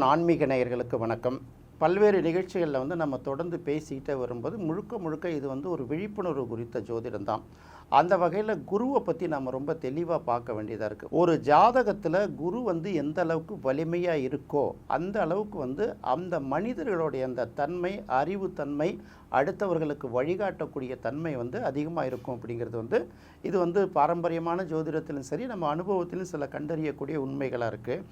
அன்பான ஆன்மீக நேயர்களுக்கு வணக்கம். பல்வேறு நிகழ்ச்சிகளில் நம்ம தொடர்ந்து பேசிக்கிட்டே வரும்போது முழுக்க இது ஒரு விழிப்புணர்வு குறித்த ஜோதிடம் தான். அந்த வகையில் குருவை பற்றி நம்ம ரொம்ப தெளிவாக பார்க்க வேண்டியதாக இருக்குது. ஒரு ஜாதகத்தில் குரு எந்த அளவுக்கு வலிமையாக இருக்கோ அந்த அளவுக்கு அந்த மனிதர்களுடைய அந்த தன்மை, அறிவு தன்மை, அடுத்தவர்களுக்கு வழிகாட்டக்கூடிய தன்மை அதிகமாக இருக்கும் அப்படிங்கிறது இது பாரம்பரியமான ஜோதிடத்திலும் சரி, நம்ம அனுபவத்திலும் சில கண்டறியக்கூடிய உண்மைகளாக இருக்குது.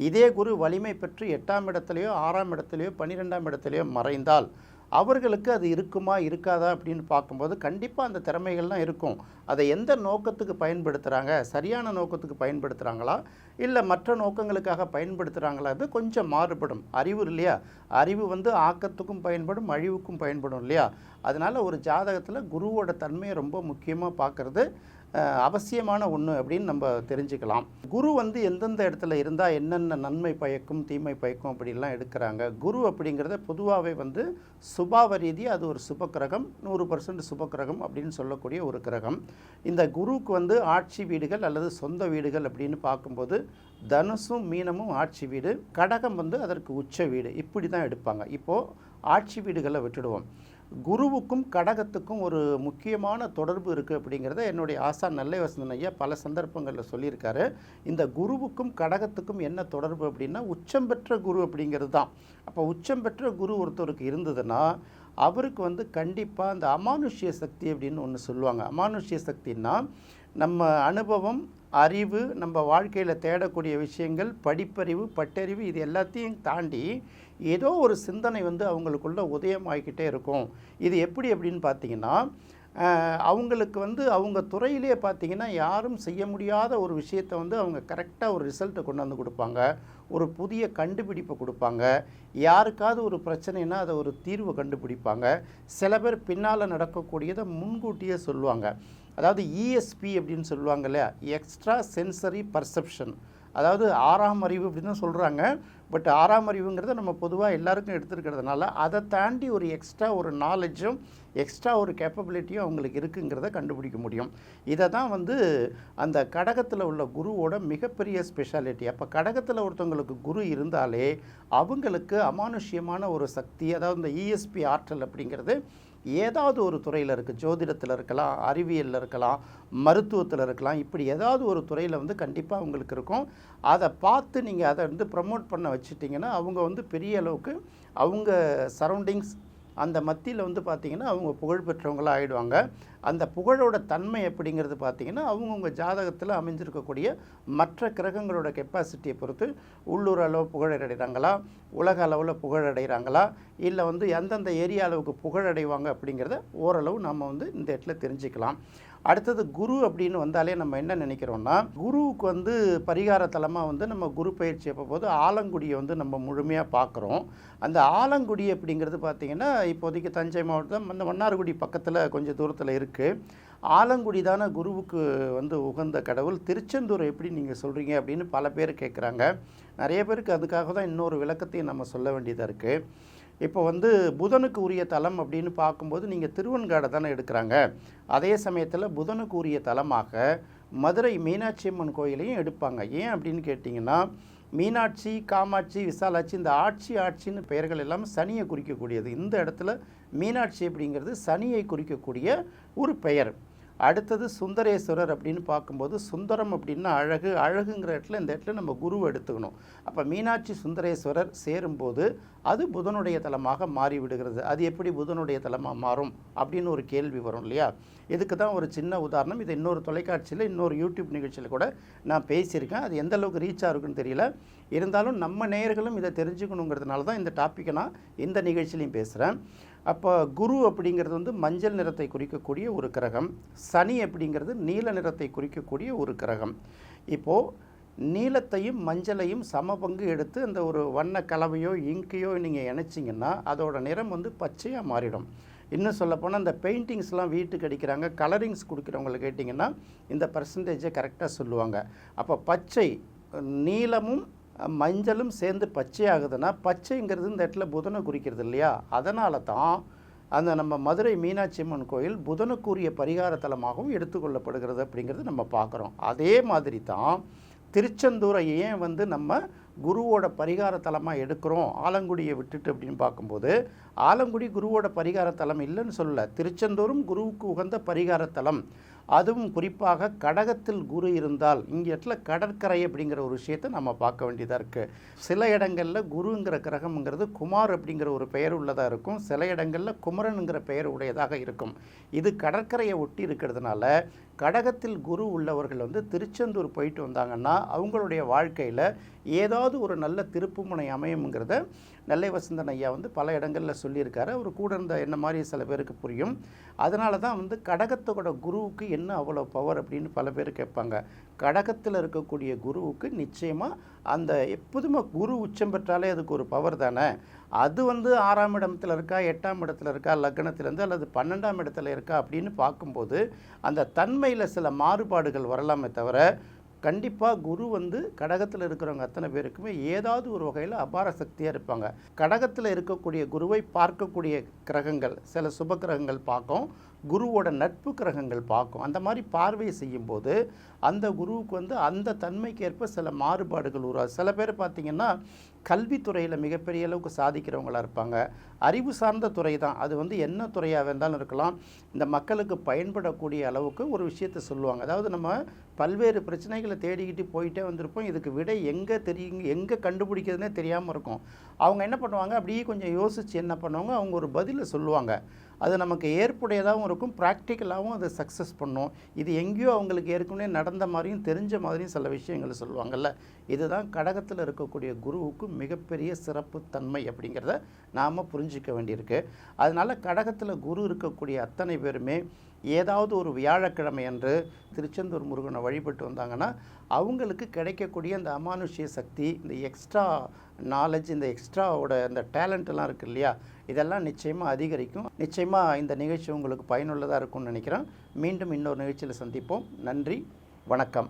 இதே குரு வலிமை பெற்று 8ஆம் இடத்துலையோ 6ஆம் இடத்துலையோ 12ஆம் இடத்துலையோ மறைந்தால் அவர்களுக்கு அது இருக்குமா இருக்காதா அப்படின்னு பார்க்கும்போது கண்டிப்பாக அந்த திறமைகள்லாம் இருக்கும். அதை எந்த நோக்கத்துக்கு பயன்படுத்துகிறாங்க, சரியான நோக்கத்துக்கு பயன்படுத்துகிறாங்களா இல்லை மற்ற நோக்கங்களுக்காக பயன்படுத்துகிறாங்களா, அது கொஞ்சம் மாறுபடும். அறிவு இல்லையா, அறிவு ஆக்கத்துக்கும் பயன்படும், அழிவுக்கும் பயன்படும் இல்லையா. அதனால் ஒரு ஜாதகத்தில் குருவோட தன்மையை ரொம்ப முக்கியமாக பார்க்குறது அவசியமான ஒன்று அப்படின்னு நம்ம தெரிஞ்சுக்கலாம். குரு எந்தெந்த இடத்துல இருந்தால் என்னென்ன நன்மை பயக்கும், தீமை பயக்கும் அப்படிலாம் எடுக்கிறாங்க. குரு அப்படிங்கிறத பொதுவாகவே சுபாவ ரீதியாக அது ஒரு சுபக்கிரகம், 100% சுபக்கிரகம் அப்படின்னு சொல்லக்கூடிய ஒரு கிரகம். இந்த குருவுக்கு ஆட்சி வீடுகள் அல்லது சொந்த வீடுகள் அப்படின்னு பார்க்கும்போது தனுசும் மீனமும் ஆட்சி வீடு, கடகம் அதற்கு உச்ச வீடு, இப்படி தான் எடுப்பாங்க. இப்போது ஆட்சி வீடுகளை விட்டுடுவோம். குருவுக்கும் கடகத்துக்கும் ஒரு முக்கியமான தொடர்பு இருக்குது அப்படிங்கிறத என்னுடைய ஆசான் நெல்லை வசந்தன் ஐயா பல சந்தர்ப்பங்களில் சொல்லியிருக்காரு. இந்த குருவுக்கும் கடகத்துக்கும் என்ன தொடர்பு அப்படின்னா உச்சம் பெற்ற குரு அப்படிங்கிறது தான். அப்போ உச்சம் பெற்ற குரு ஒருத்தருக்கு இருந்ததுன்னா அவருக்கு கண்டிப்பாக அந்த அமானுஷ்ய சக்தி அப்படின்னு ஒன்று சொல்லுவாங்க. அமானுஷ்ய சக்தின்னா நம்ம அனுபவம், அறிவு, நம்ம வாழ்க்கையில் தேடக்கூடிய விஷயங்கள், படிப்பறிவு, பட்டறிவு, இது எல்லாத்தையும் தாண்டி ஏதோ ஒரு சிந்தனை அவங்களுக்குள்ள உதயமாகிக்கிட்டே இருக்கும். இது எப்படி அப்படின்னு பார்த்தீங்கன்னா அவங்களுக்கு அவங்க துறையிலே பார்த்தீங்கன்னா யாரும் செய்ய முடியாத ஒரு விஷயத்தை அவங்க கரெக்டாக ஒரு ரிசல்ட்டை கொண்டு கொடுப்பாங்க, ஒரு புதிய கண்டுபிடிப்பை கொடுப்பாங்க. யாருக்காவது ஒரு பிரச்சனைனா அதை ஒரு தீர்வை கண்டுபிடிப்பாங்க. சில பேர் பின்னால் நடக்கக்கூடியதை முன்கூட்டியே சொல்லுவாங்க. அதாவது ESP அப்படின்னு சொல்லுவாங்க இல்லையா, எக்ஸ்ட்ரா சென்சரி பர்செப்ஷன். அதாவது 6ஆம் அறிவு அப்படின்னு தான் சொல்கிறாங்க. பட் 6ஆம் அறிவுங்கிறத நம்ம பொதுவாக எல்லாருக்கும் எடுத்துருக்கிறதுனால அதை தாண்டி ஒரு எக்ஸ்ட்ரா ஒரு நாலேஜும் எக்ஸ்ட்ரா ஒரு கேப்பபிலிட்டியும் அவங்களுக்கு இருக்குங்கிறத கண்டுபிடிக்க முடியும். இதை தான் அந்த கடகத்தில் உள்ள குருவோட மிகப்பெரிய ஸ்பெஷாலிட்டி. அப்போ கடகத்தில் ஒருத்தவங்களுக்கு குரு இருந்தாலே அவங்களுக்கு அமானுஷ்யமான ஒரு சக்தி, அதாவது இந்த ESP ஆற்றல் அப்படிங்கிறது ஏதாவது ஒரு துறையில் இருக்குது. ஜோதிடத்தில் இருக்கலாம், அறிவியலில் இருக்கலாம், மருத்துவத்தில் இருக்கலாம், இப்படி ஏதாவது ஒரு துறையில் கண்டிப்பாக அவங்களுக்கு இருக்கும். அதை பார்த்து நீங்கள் அதை ப்ரமோட் பண்ண வச்சுட்டிங்கன்னா அவங்க பெரிய அளவுக்கு அவங்க சரௌண்டிங்ஸ் அந்த மத்தியில் பார்த்திங்கன்னா அவங்க புகழ் பெற்றவங்களாக ஆகிடுவாங்க. அந்த புகழோட தன்மை எப்படிங்கிறது பார்த்திங்கன்னா அவங்கவுங்க ஜாதகத்தில் அமைஞ்சிருக்கக்கூடிய மற்ற கிரகங்களோட கெப்பாசிட்டியை பொறுத்து உள்ளூர் அளவு புகழடைகிறாங்களா, உலக அளவில் புகழடைகிறாங்களா, இல்லை எந்தெந்த ஏரியா அளவுக்கு புகழடைவாங்க அப்படிங்கிறத ஓரளவு நம்ம இந்த இடத்துல தெரிஞ்சுக்கலாம். அடுத்தது குரு அப்படின்னு வந்தாலே நம்ம என்ன நினைக்கிறோன்னா, குருவுக்கு பரிகார தலமாக நம்ம குரு பயிற்சி அப்போ போது ஆலங்குடியை நம்ம முழுமையாக பார்க்குறோம். அந்த ஆலங்குடி அப்படிங்கிறது பார்த்திங்கன்னா இப்போதைக்கு தஞ்சை மாவட்டம் அந்த மன்னார்குடி பக்கத்தில் கொஞ்சம் தூரத்தில் இருக்குது. ஆலங்குடி தானே குருவுக்கு உகந்த கடவுள். திருச்செந்தூரை எப்படி நீங்கள் சொல்கிறீங்க அப்படின்னு பல பேர் கேட்குறாங்க. நிறைய பேருக்கு அதுக்காக தான் இன்னொரு விளக்கத்தையும் நம்ம சொல்ல வேண்டியதாக இருக்குது. இப்போ புதனுக்கு உரிய தலம் அப்படின்னு பார்க்கும்போது நீங்கள் திருவெண்காடை தானே எடுக்கிறாங்க. அதே சமயத்தில் புதனுக்கு உரிய தலமாக மதுரை மீனாட்சி அம்மன் கோயிலையும் எடுப்பாங்க. ஏன் அப்படின்னு கேட்டிங்கன்னா மீனாட்சி, காமாட்சி, விசாலாட்சி, இந்த ஆட்சின்னு பெயர்கள் எல்லாம் சனியை குறிக்கக்கூடியது. இந்த இடத்துல மீனாட்சி அப்படிங்கிறது சனியை குறிக்கக்கூடிய ஒரு பெயர். அடுத்தது சுந்தரேஸ்வரர் அப்படின்னு பார்க்கும்போது சுந்தரம் அப்படின்னா அழகு, அழகுங்கிற இடத்துல இந்த இடத்துல நம்ம குருவை எடுத்துக்கணும். அப்போ மீனாட்சி சுந்தரேஸ்வரர் சேரும்போது அது புதனுடைய தலமாக மாறிவிடுகிறது. அது எப்படி புதனுடைய தலமாக மாறும் அப்படின்னு ஒரு கேள்வி வரும் இல்லையா. இதுக்கு தான் ஒரு சின்ன உதாரணம். இது இன்னொரு தொலைக்காட்சியில் இன்னொரு யூடியூப் நிகழ்ச்சியில் கூட நான் பேசியிருக்கேன். அது எந்த அளவுக்கு ரீச் ஆகுன்னு தெரியல. இருந்தாலும் நம்ம நேயர்களும் இதை தெரிஞ்சுக்கணுங்கிறதுனால தான் இந்த டாப்பிக்கை நான் இந்த நிகழ்ச்சியிலையும் பேசுகிறேன். அப்போ குரு அப்படிங்கிறது மஞ்சள் நிறத்தை குறிக்கக்கூடிய ஒரு கிரகம். சனி அப்படிங்கிறது நீல நிறத்தை குறிக்கக்கூடிய ஒரு கிரகம். இப்போது நீலத்தையும் மஞ்சளையும் சம பங்கு எடுத்து அந்த ஒரு வண்ண கலவையோ இங்கையோ நீங்கள் இணைச்சிங்கன்னா அதோட நிறம் பச்சையாக மாறிடும். இன்னும் சொல்லப்போனால் இந்த பெயிண்டிங்ஸ்லாம் வீட்டுக்கு அடிக்கிறாங்க, கலரிங்ஸ் கொடுக்குறவங்களை கேட்டிங்கன்னா இந்த பர்சன்டேஜை கரெக்டாக சொல்லுவாங்க. அப்போ பச்சை, நீலமும் மஞ்சளும் சேர்ந்து பச்சையாகுதுன்னா பச்சைங்கிறது இந்த இடத்துல புதனை குறிக்கிறது இல்லையா. அதனால தான் அந்த நம்ம மதுரை மீனாட்சி அம்மன் கோயில் புதனுக்குரிய பரிகார தலமாகவும் எடுத்துக்கொள்ளப்படுகிறது அப்படிங்கிறது நம்ம பார்க்குறோம். அதே மாதிரி தான் திருச்செந்தூரை ஏன் நம்ம குருவோட பரிகார தலமாக எடுக்கிறோம் ஆலங்குடியை விட்டுட்டு அப்படின்னு பார்க்கும்போது, ஆலங்குடி குருவோட பரிகார தலம் இல்லைன்னு சொல்லலை. திருச்செந்தூரும் குருவுக்கு உகந்த பரிகார தலம். அதுவும் குறிப்பாக கடகத்தில் குரு இருந்தால், இங்கே இடத்துல கடற்கரை அப்படிங்கிற ஒரு விஷயத்தை நம்ம பார்க்க வேண்டியதாக இருக்குது. சில இடங்களில் குருங்கிற கிரகம்ங்கிறது குமார் அப்படிங்கிற ஒரு பெயர் உள்ளதாக இருக்கும், சில இடங்களில் குமரனுங்கிற பெயர் உடையதாக இருக்கும். இது கடற்கரையை ஒட்டி இருக்கிறதுனால கடகத்தில் குரு உள்ளவர்கள் வந்து திருச்செந்தூர் போயிட்டு வந்தாங்கன்னா அவங்களுடைய வாழ்க்கையில் ஏதாவது ஒரு நல்ல திருப்புமுனை அமையுங்கிறத நெல்லை வசந்தன் ஐயா வந்து பல இடங்களில் சொல்லியிருக்காரு. அவர் கூட இருந்த என்ன மாதிரி சில பேருக்கு புரியும். அதனால தான் வந்து கடகத்தோட குருவுக்கு என்ன அவ்வளோ பவர் அப்படின்னு பல பேர் கேட்பாங்க. கடகத்தில் இருக்கக்கூடிய குருவுக்கு நிச்சயமாக அந்த எப்போதுமே குரு உச்சம் பெற்றாலே அதுக்கு ஒரு பவர் தானே. அது வந்து 6ஆம் இடத்துல இருக்கா, 8ஆம் இடத்துல இருக்கா, லக்னத்திலேருந்து அல்லது 12ஆம் இடத்துல இருக்கா அப்படின்னு பார்க்கும்போது அந்த தன்மையில் சில மாறுபாடுகள் வரலாமே தவிர, கண்டிப்பாக குரு வந்து கடகத்தில் இருக்கிறவங்க அத்தனை பேருக்குமே ஏதாவது ஒரு வகையில் அபார சக்தியாக இருப்பாங்க. கடகத்தில் இருக்கக்கூடிய குருவை பார்க்கக்கூடிய கிரகங்கள் சில சுப கிரகங்கள் பார்க்கும், குருவோட நட்பு கிரகங்கள் பார்க்கும். அந்த மாதிரி பார்வை செய்யும்போது அந்த குருவுக்கு வந்து அந்த தன்மைக்கேற்ப சில மாறுபாடுகள் உருவாகும். சில பேர் பார்த்திங்கன்னா கல்வித்துறையில் மிகப்பெரிய அளவுக்கு சாதிக்கிறவங்களாக இருப்பாங்க. அறிவு சார்ந்த துறை தான், அது வந்து என்ன துறையாக இருந்தாலும் இருக்கலாம். இந்த மக்களுக்கு பயன்படக்கூடிய அளவுக்கு ஒரு விஷயத்தை சொல்லுவாங்க. அதாவது நம்ம பல்வேறு பிரச்சனைகளை தேடிக்கிட்டு போயிட்டே வந்திருப்போம். இதுக்கு விடை எங்கே கண்டுபிடிக்கிறதுனே தெரியாமல் இருக்கும். அவங்க என்ன பண்ணுவாங்க, அப்படியே கொஞ்சம் யோசித்து என்ன பண்ணுவாங்க, அவங்க ஒரு பதிலை சொல்லுவாங்க. அது நமக்கு ஏற்புடையதாகவும் இருக்கும், ப்ராக்டிக்கலாகவும் அதை சக்ஸஸ் பண்ணும். இது எங்கேயோ அவங்களுக்கு ஏற்கனவே நடந்த மாதிரியும் தெரிஞ்ச மாதிரியும் சில விஷயங்கள் சொல்லுவாங்கள்ல. இதுதான் கடகத்தில் இருக்கக்கூடிய குருவுக்கு மிகப்பெரிய சிறப்பு தன்மை அப்படிங்கிறத நாம் புரிஞ்சிக்க வேண்டியிருக்கு. அதனால் கடகத்தில் குரு இருக்கக்கூடிய அத்தனை பேருமே ஏதாவது ஒரு வியாழக்கிழமை அன்று திருச்செந்தூர் முருகனை வழிபட்டு வந்தாங்கன்னா அவங்களுக்கு கிடைக்கக்கூடிய அந்த அமானுஷ்ய சக்தி, இந்த எக்ஸ்ட்ரா நாலேஜ், இந்த எக்ஸ்ட்ராவோட இந்த டேலண்ட்லாம் இருக்குது இல்லையா, இதெல்லாம் நிச்சயமாக அதிகரிக்கும். நிச்சயமாக இந்த நிகழ்ச்சி உங்களுக்கு பயனுள்ளதாக இருக்கும்னு நினைக்கிறேன். மீண்டும் இன்னொரு நிகழ்ச்சியில் சந்திப்போம். நன்றி, வணக்கம்.